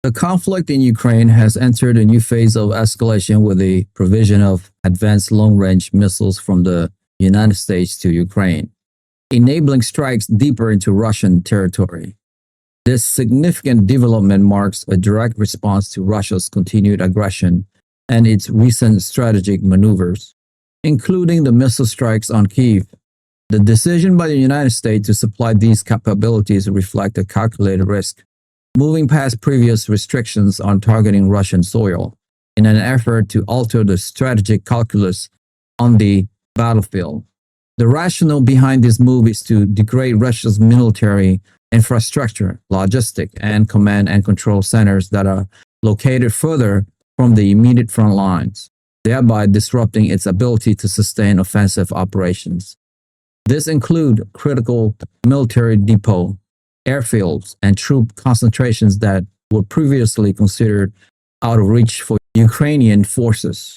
The conflict in Ukraine has entered a new phase of escalation with the provision of advanced long-range missiles from the United States to Ukraine, enabling strikes deeper into Russian territory. This significant development marks a direct response to Russia's continued aggression and its recent strategic maneuvers, including the missile strikes on Kyiv. The decision by the United States to supply these capabilities reflects a calculated risk, moving past previous restrictions on targeting Russian soil in an effort to alter the strategic calculus on the battlefield. The rationale behind this move is to degrade Russia's military infrastructure, logistic, and command and control centers that are located further from the immediate front lines, thereby disrupting its ability to sustain offensive operations. This includes critical military depots, airfields, and troop concentrations that were previously considered out of reach for Ukrainian forces.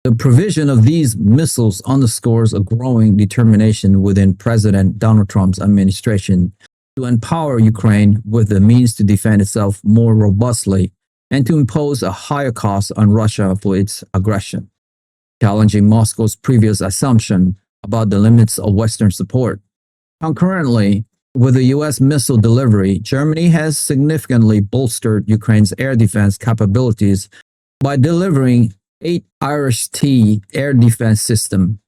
The provision of these missiles underscores a growing determination within President Donald Trump's administration to empower Ukraine with the means to defend itself more robustly and to impose a higher cost on Russia for its aggression, challenging Moscow's previous assumption about the limits of Western support. Concurrently, with the U.S. missile delivery, Germany has significantly bolstered Ukraine's air defense capabilities by delivering 8 Irish-T air defense systems.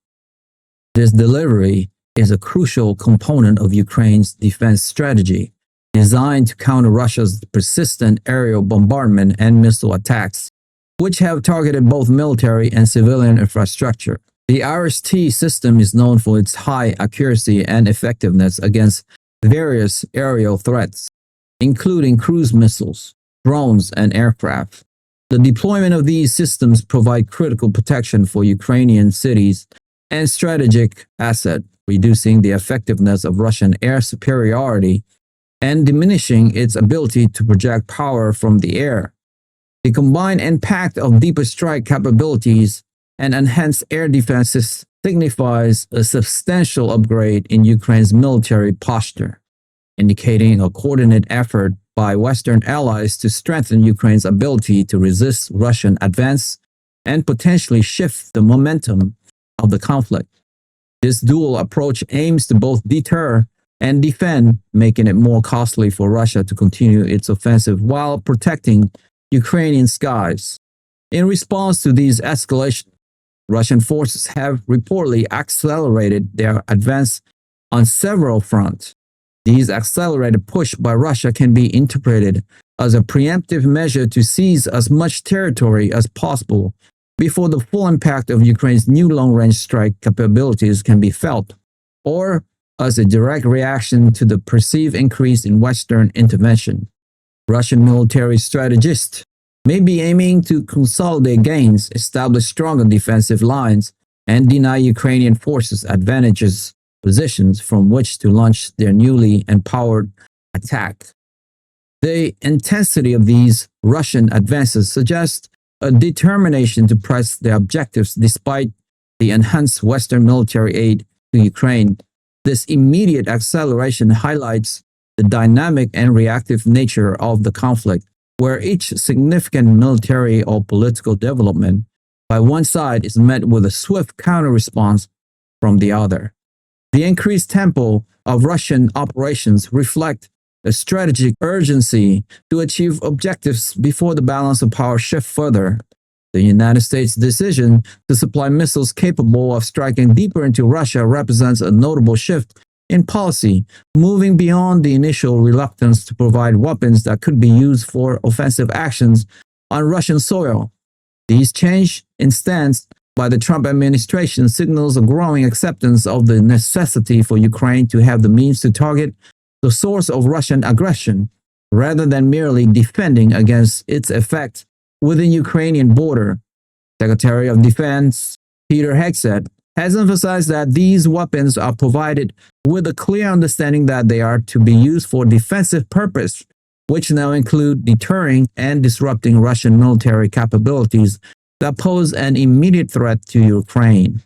This delivery is a crucial component of Ukraine's defense strategy, designed to counter Russia's persistent aerial bombardment and missile attacks, which have targeted both military and civilian infrastructure. The Irish-T system is known for its high accuracy and effectiveness against various aerial threats, including cruise missiles, drones, and aircraft. The deployment of these systems provide critical protection for Ukrainian cities and strategic assets, reducing the effectiveness of Russian air superiority and diminishing its ability to project power from the air. The combined impact of deeper strike capabilities and enhanced air defenses signifies a substantial upgrade in Ukraine's military posture, indicating a coordinated effort by Western allies to strengthen Ukraine's ability to resist Russian advance and potentially shift the momentum of the conflict. This dual approach aims to both deter and defend, making it more costly for Russia to continue its offensive while protecting Ukrainian skies. In response to these escalations, Russian forces have reportedly accelerated their advance on several fronts. These accelerated push by Russia can be interpreted as a preemptive measure to seize as much territory as possible before the full impact of Ukraine's new long-range strike capabilities can be felt, or as a direct reaction to the perceived increase in Western intervention. Russian military strategists may be aiming to consolidate gains, establish stronger defensive lines, and deny Ukrainian forces advantageous positions from which to launch their newly empowered attack. The intensity of these Russian advances suggests a determination to press their objectives despite the enhanced Western military aid to Ukraine. This immediate acceleration highlights the dynamic and reactive nature of the conflict, where each significant military or political development by one side is met with a swift counter-response from the other. The increased tempo of Russian operations reflect a strategic urgency to achieve objectives before the balance of power shifts further. The United States' decision to supply missiles capable of striking deeper into Russia represents a notable shift in policy, moving beyond the initial reluctance to provide weapons that could be used for offensive actions on Russian soil. These change in stance by the Trump administration signals a growing acceptance of the necessity for Ukraine to have the means to target the source of Russian aggression, rather than merely defending against its effect within Ukrainian border. Secretary of Defense Peter Hegseth has emphasized that these weapons are provided with a clear understanding that they are to be used for defensive purpose, which now include deterring and disrupting Russian military capabilities that pose an immediate threat to Ukraine.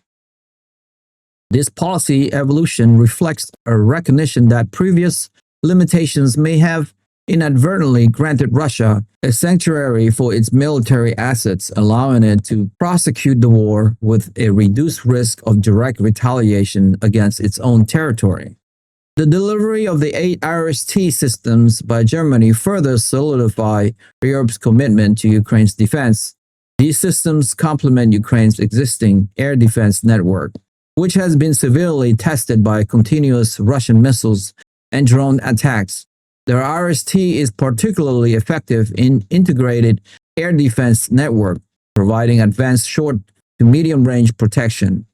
This policy evolution reflects a recognition that previous limitations may have inadvertently granted Russia a sanctuary for its military assets, allowing it to prosecute the war with a reduced risk of direct retaliation against its own territory. The delivery of the 8 IRST systems by Germany further solidified Europe's commitment to Ukraine's defense. These systems complement Ukraine's existing air defense network, which has been severely tested by continuous Russian missiles and drone attacks. The RST is particularly effective in integrated air defense network, providing advanced short to medium range protection.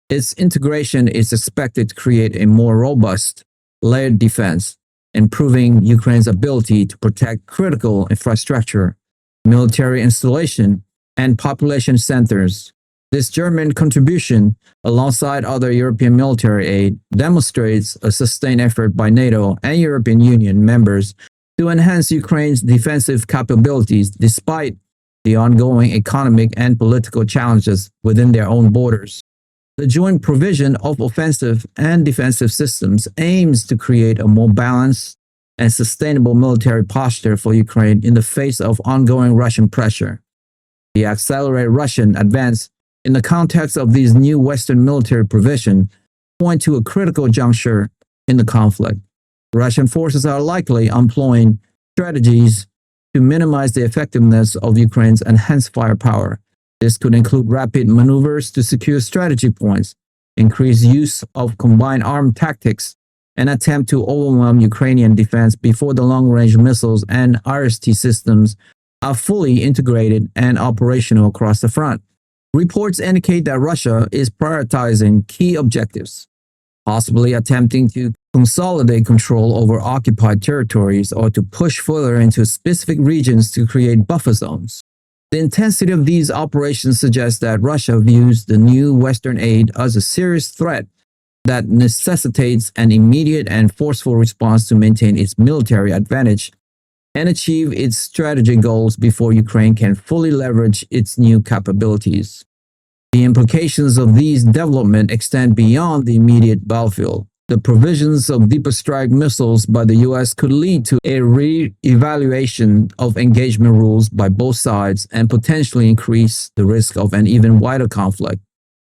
Its integration is expected to create a more robust, layered defense, improving Ukraine's ability to protect critical infrastructure, military installation, and population centers. This German contribution, alongside other European military aid, demonstrates a sustained effort by NATO and European Union members to enhance Ukraine's defensive capabilities despite the ongoing economic and political challenges within their own borders. The joint provision of offensive and defensive systems aims to create a more balanced and sustainable military posture for Ukraine in the face of ongoing Russian pressure. The accelerated Russian advance in the context of these new Western military provisions point to a critical juncture in the conflict. Russian forces are likely employing strategies to minimize the effectiveness of Ukraine's enhanced firepower. This could include rapid maneuvers to secure strategy points, increased use of combined armed tactics, and attempt to overwhelm Ukrainian defense before the long-range missiles and RST systems are fully integrated and operational across the front. Reports indicate that Russia is prioritizing key objectives, possibly attempting to consolidate control over occupied territories or to push further into specific regions to create buffer zones. The intensity of these operations suggests that Russia views the new Western aid as a serious threat that necessitates an immediate and forceful response to maintain its military advantage and achieve its strategic goals before Ukraine can fully leverage its new capabilities. The implications of these developments extend beyond the immediate battlefield. The provisions of deeper strike missiles by the U.S. could lead to a re-evaluation of engagement rules by both sides and potentially increase the risk of an even wider conflict.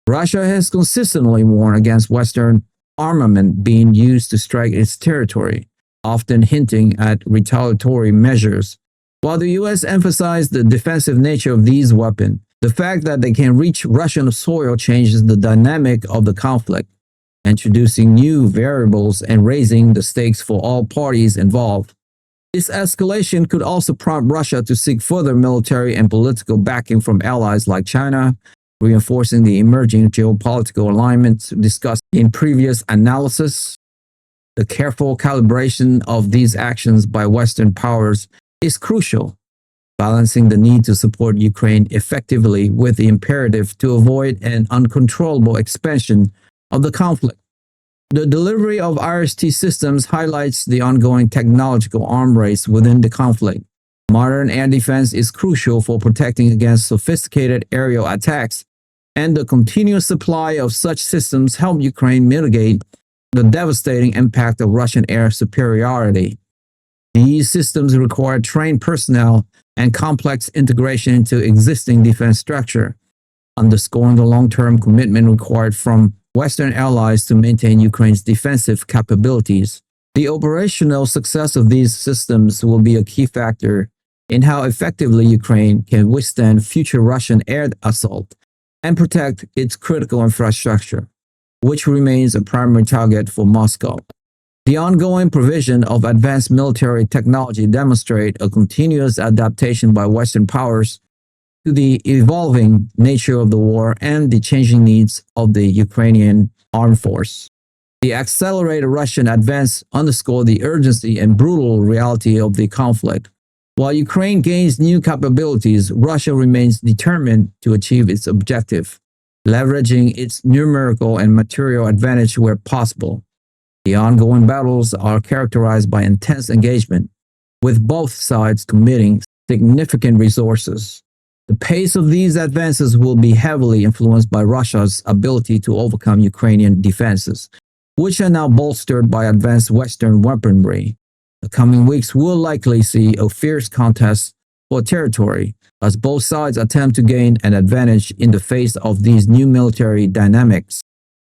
Russia has consistently warned against Western armament being used to strike its territory, often hinting at retaliatory measures. While the U.S. emphasized the defensive nature of these weapons, the fact that they can reach Russian soil changes the dynamic of the conflict, introducing new variables and raising the stakes for all parties involved. This escalation could also prompt Russia to seek further military and political backing from allies like China, reinforcing the emerging geopolitical alignments discussed in previous analysis. The careful calibration of these actions by Western powers is crucial, balancing the need to support Ukraine effectively with the imperative to avoid an uncontrollable expansion of the conflict. The delivery of RST systems highlights the ongoing technological arms race within the conflict. Modern air defense is crucial for protecting against sophisticated aerial attacks, and the continuous supply of such systems help Ukraine mitigate the devastating impact of Russian air superiority. These systems require trained personnel and complex integration into existing defense structure, underscoring the long-term commitment required from Western allies to maintain Ukraine's defensive capabilities. The operational success of these systems will be a key factor in how effectively Ukraine can withstand future Russian air assault and protect its critical infrastructure, which remains a primary target for Moscow. The ongoing provision of advanced military technology demonstrates a continuous adaptation by Western powers to the evolving nature of the war and the changing needs of the Ukrainian armed force. The accelerated Russian advance underscored the urgency and brutal reality of the conflict. While Ukraine gains new capabilities, Russia remains determined to achieve its objective, leveraging its numerical and material advantage where possible. The ongoing battles are characterized by intense engagement, with both sides committing significant resources. The pace of these advances will be heavily influenced by Russia's ability to overcome Ukrainian defenses, which are now bolstered by advanced Western weaponry. The coming weeks will likely see a fierce contest for territory as both sides attempt to gain an advantage in the face of these new military dynamics.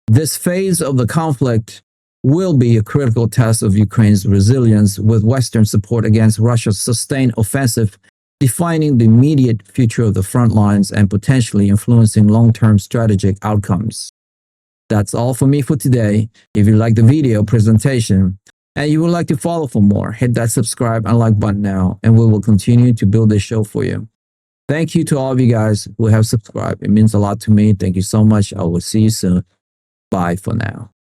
This phase of the conflict will be a critical test of Ukraine's resilience, with Western support against Russia's sustained offensive defining the immediate future of the front lines and potentially influencing long-term strategic outcomes. That's all for me for today. If you like the video presentation and you would like to follow for more, hit that subscribe and like button now, and we will continue to build this show for you. Thank you to all of you guys who have subscribed. It means a lot to me. Thank you so much. I will see you soon. Bye for now.